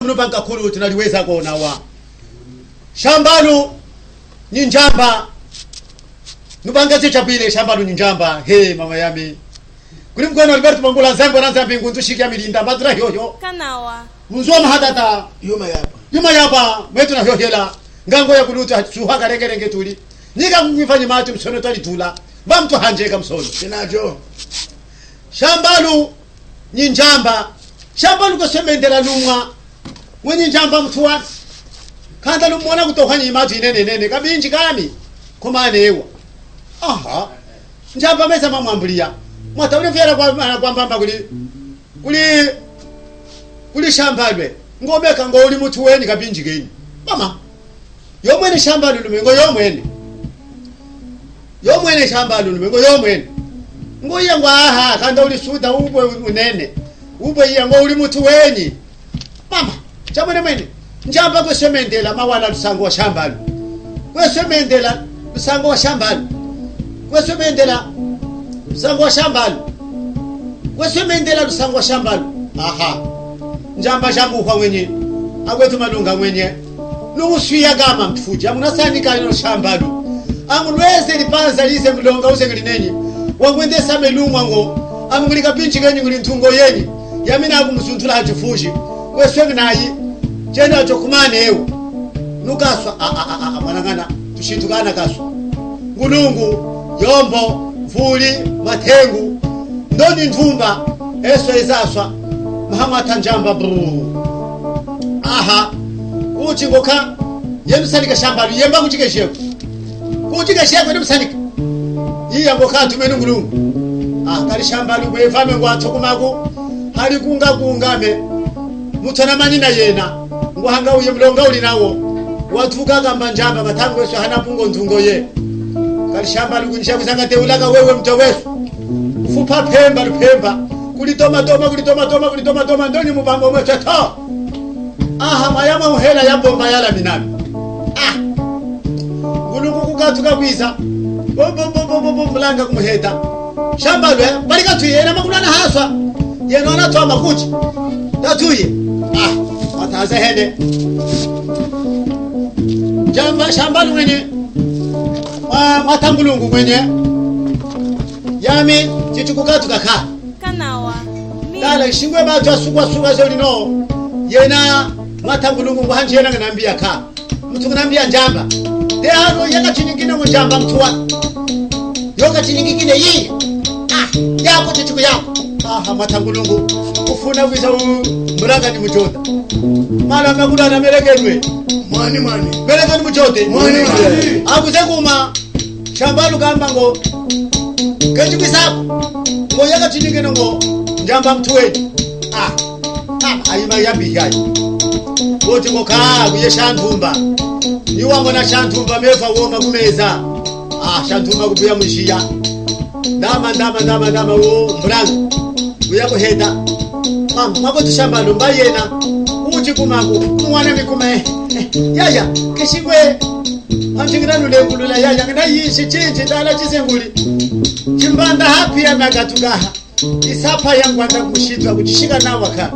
Mnupanga kulu tunaliweza kuona wa shambanu njamba nubangaze chabile shambanu njamba he mama yami kuli mkono Alberto Mangula zambo na zambi ngunzu shikia milinda badra yoyo kanawa muzoma hadata yuma yapa mwetu na hela ngango ya kuluta suhaga rengerenge tuli nika mfanye matu msono tali tula bamtu hanjeka msono sinajo shambanu njamba shambanu ko semendela lumwa wenye njamba mtuwa kanda lumwana kutoka imatu nene kabinji kami komane ewa aha njamba meza mamwambulia mwata ule vyera kwa mbamba kuli shambalwe ngomeka ngo uli mutu weni kabinji geni mama yomwene shamba lulumengo yomwene shamba lulumengo yomwene ngo iya ngwa aha kanda uli suda ubwe unene ubwe iya ngo uli mutu weni mama chamene mwene njamba kwesemendela mawala lusango wa shambalo kwesemendela lusango wa shambalo kwesemendela lusango wa shambalo kwesemendela lusango wa shambalo aha njamba jambu kwa mwenye agwetu malunga mwenye nusuya gama mtufuja munasandika ino shambalo amulweze lipanza lise mlonga usengelinenye wangwendesa melumwa ngo amulika pinchi genyi nguli ntungo yenyi yamina akumusuntula hachifuji kweswe nayi jenda chokumane ewe nukaswa mwanangana tushitukana kaswa ngulungu yombo mvuli matengu ndoni ntumba eso izaswa mahama tanjamba bru aha uchi ngoka yemusalika shamba yemba kuchike sheko kuchike sheko nemusalika iya ngoka tumene ngulungu kali shamba lugwevame ngwatokumaku hali kungame mutana manina yena nguhanga uye mlonga uli nawo watuka kamba njamba matango yesu hana pungo ntungo ye kali shamba lugunisha kuzanga teulaka wewe mtowesu ufupa pemba lupemba kulitoma ndoni mubambo mwetu to aha mayama uhela yambomba yala minami ngulungu kukatuka kwiza bo mlanga kumuheta shamba lwe balika tuyena makulana haswa yena anatoa makuchi tatuye mataze hede jamba shamba mwenye matambulungu mwenye yami chichukukatu kaka kanawa dala shingwe batu asugwa zolino yena matambulungu ngwanje yena nganambia ka mtu nganambia njamba de hano yaka chinyingine mu njamba mtuwa yoka chinyingine yi yako chichuku yako matambulungu ufuna wiza muranga ni mujoda mala ngakula na merekedwe mwani mereke ni mujote mwani akuze kuma shamba lugamba ngo keji kwisako ngo yaka chinyingene ngo njamba mtuweni ayima yambi yayi boti ngo ka kuye shantumba niwango na shantumba mefa woma kumeza shantumba kubuya mushiya ndama wo muranga uyako heda mama mako tushamba lomba yena uchi kumaku mwana mikume yaya kishingwe antingira nulengulula yaya ngina yishi chinji dala chisenguli chimbanda hapi ya magatugaha isapa yangu anda kushitwa kuchishika nawo ka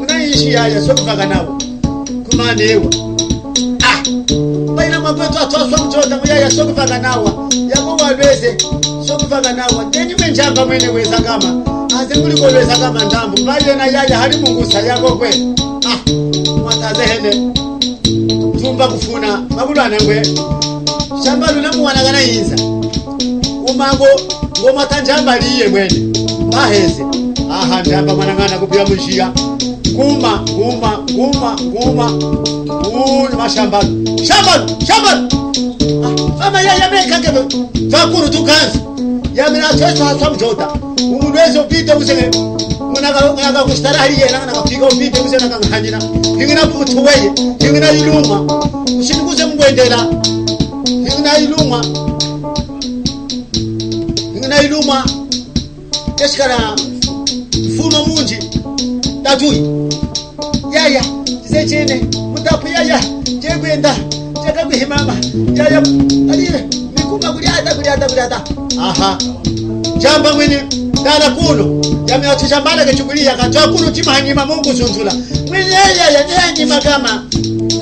una yishi yaya sokuvaka nawo kumanewa baina mabwetu atoswa mchota yaya sokuvaka nawo yako walweze sokuvaka nawo denyi menjamba mwene weza kama azenguli kolweza kama ndambu bayena yaya hali mungusa yako kwe mwataze hene tumba kufuna makulwana ngwe shamba lunamu wanagana yinza umango ngoma tanjamba liye mwene baheze njamba mwanangana kubuya mushiya kuma mashamba mama yaya mekake vakuru tukanzi yamina twesa hasa mjota umulweze upite usenge munaka kustarahili yena nakafika upite usenge nakanganyina hingina putuweye hingina iluma ushindikuze mngwendela hingina iluma keshikana mfumo munji tatuyi yaya zechene mutapu yaya jekwenda chakakuhimama yaya alire mikuma kuliata jamba mwene dala kuno yameatisha mbala kechukulia katoa kuno tima hanyima Mungu zunzula mwenye yaya nyanyima kama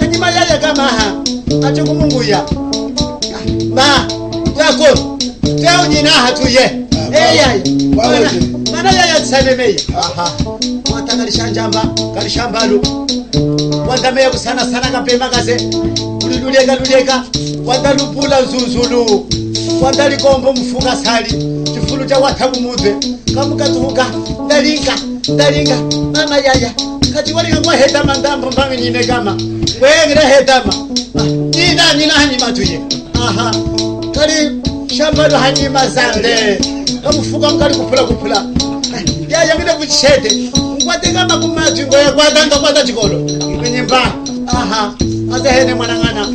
hanyima yaya kama ha achuku Mungu ya ba tako teo nyina hatuye yaya mana yaya tsanemeye mwata kalishambalu wandameye kusana sana kapema kaze ululeka wandalupula zuzulu wandalikombo mfunga sali chifulu cha watabu mudwe kamukatuhuka ndalinga mama yaya kati walika kwa hetama ndambo mbangi nyine kama wengire hetama nina hanyima tuye kali shambalu hanyima zande kamufuka mkali kupula yaya ngine kuchede ngwate kama kumati ngoya kwata chikolo kwenye mba azahene mwanangana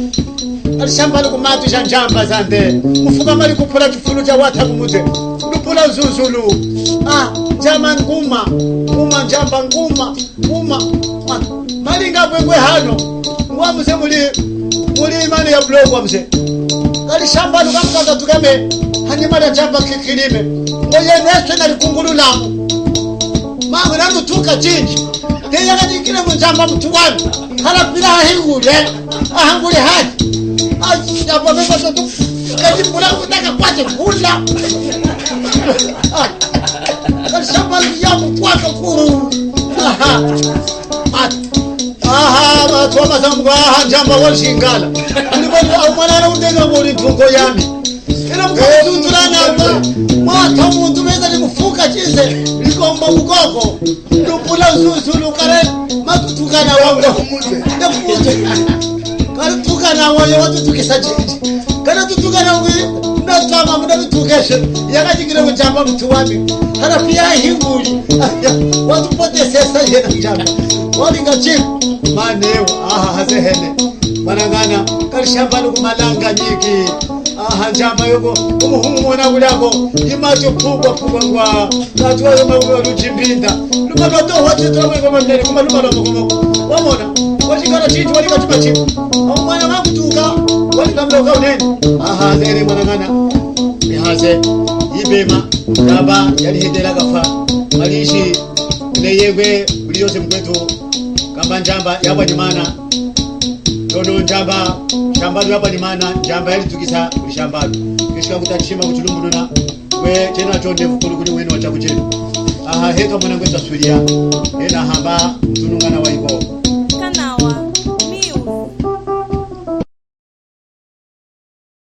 alishambalu kumatu njamba zande mufuka mali kupula kifulu cha watabu mudwe lupula zuzulu jama nguma njamba nguma malinga bwengwe hano ngwamuze muli imani ya blogwa mze alishambalu kamkaza tukame hanyuma ya jamba kikilime ngoye neswe na likungulu lamu mangu nanu tuka chinji kaya kajikile mjamba mtu wanu halapila hingule ahangule haji hapa beba tu kajipula kutaka kwate kula kashamba ya mkwako kuru matoma zamgwa jamba walshingala ndiko mwana undega muri tungo yami ina mkuzutulana hapa mata muntu meza ni mufuka chize likomba mukoko lupula zuzulu kare matutukana wango ndakuje kare tukana wayo watu tukisajiji kana tutukana wango natama muda tukeshe yakajikira mjamba mtu wami kana pia hinguli watu pote sesa yena mjamba walinga chip maneo hazehene wanangana kalishamba lukumalanga nyiki njamba yoko umuhumu mwana kulako imacho pugwa ngwa katuwa yoma luchimbinda lumaloto watitwa mweko mamnene kuma lumaloto wamona wachikana chitu walika chuma chitu mwana wakutuka walika mloka uneni zere mwanangana nihaze ibema ndaba yali hidela gafa malishi neyegwe uliyose mkwetu kamba njamba yabwa nyimana dono njamba shambalu yabwa nyimana njamba yali tukisa ulishambalu kishika kutakishima kuchulumbuluna we tena chonde vukulu kuni wenu wachakuchenu heka mwana ngweta suria hena hamba tunungana waiko